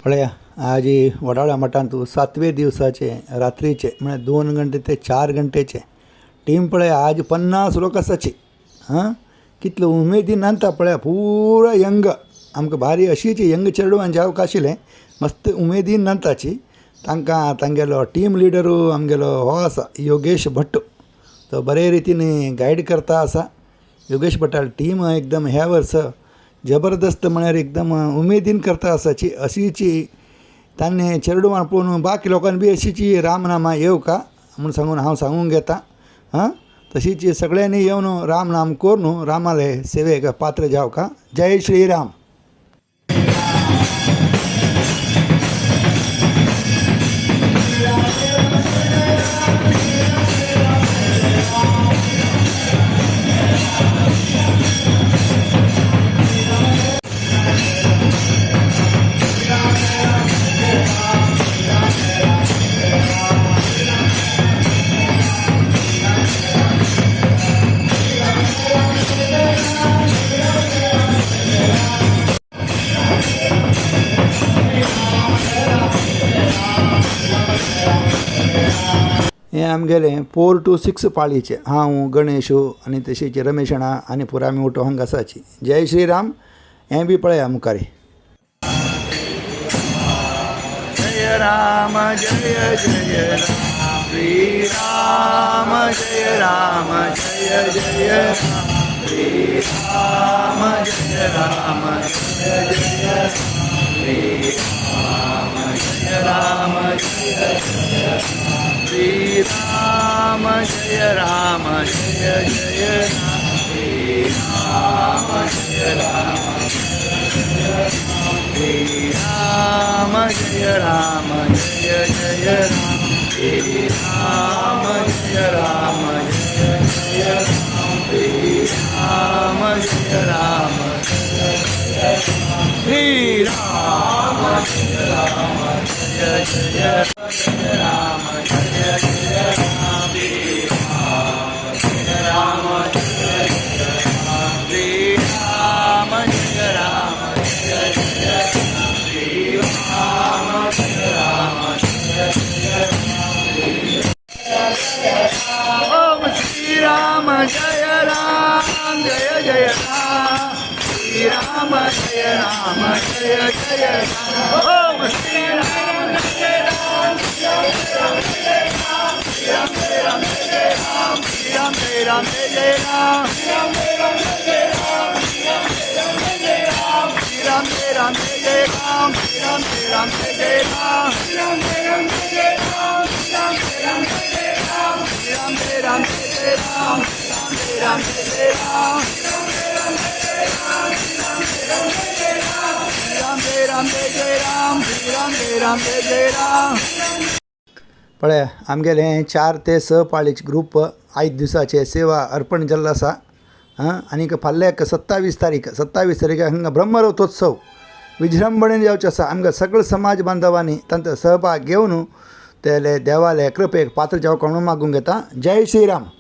पळया आज वडाळ्या मठांतू 7वे दिवसाचे रात्रीचे म्हणजे 2 घंटे ते 4 घंटेचे टीम पळया आज 50 लोक आसाची कितलो उमेदीन नांता पळया पुरा यंग आमकां भारी अशीच यंग चेडवांचे जावक आशिल्लें मस्त उमेदीन नांताची तांकां तांगेलो टीम लिडरू आमगेलो हो आसा योगेश भट्ट तो बरे रितीन गायड करता आसा योगेश भट्टाल टीम एकदम ह्या वर्स जबरदस्त म्हळ्यार एकदम उमेदीन करता आसाची अशीची ताणें चेडवां पळोवन बाकी लोकांनी बी अशीची रामनामा येवका म्हूण सांगून हांव सांगूंक घेता तशीच सगळ्यांनी येवन रामनाम कोर न्हू रामाले सेवेक पात्र जावका जय श्रीराम. हे आमगेले 4 to 6 पाळीचे हांव गणेशू आनी तशीच रमेश अण्णा आनी पुरो आमी उठो हांगा आसाची. जय श्रीराम. हें बी पळया मुखारी. जय राम जय जय राम श्री राम जय राम जय जय राम श्री राम जय राम जय जय श्री राम जय राम जय जय श्री राम जय राम जय जय श्री राम जय राम श्री राम जय राम जय जय श्री राम जय राम जय जय श्री राम जय राम श्री राम जय राम जय जय जय राम जय जय राम श्री राम जय जय श्री राम जय राम जय जय श्री राम जय राम जय जय ओम श्री राम जय राम जय जय राम श्री राम जय राम जय जय ओम श्री राम जय राम जय राम श्री राम जय राम जय राम श्री राम जय राम जय राम श्री राम जय राम जय राम श्री राम जय राम जय राम श्री राम जय राम जय राम श्री राम जय राम जय राम श्री राम जय राम जय राम श्री राम जय राम जय राम श्री राम जय राम जय राम पळय आमगेले 4 ते 6 पाळीचे ग्रूप 5 दिवसाचे सेवा अर्पण जाल्लो आसा. आनीक फाल्याक 27 तारीख हांगा ब्रह्मरथोत्सव विजृंभणेन जावचो आसा. आमकां सगळे समाज बांधवांनी तांचो सहभाग घेवन तेले देवाले कृपेक पात्र जावंक म्हणून मागूंक येता. जय श्रीराम.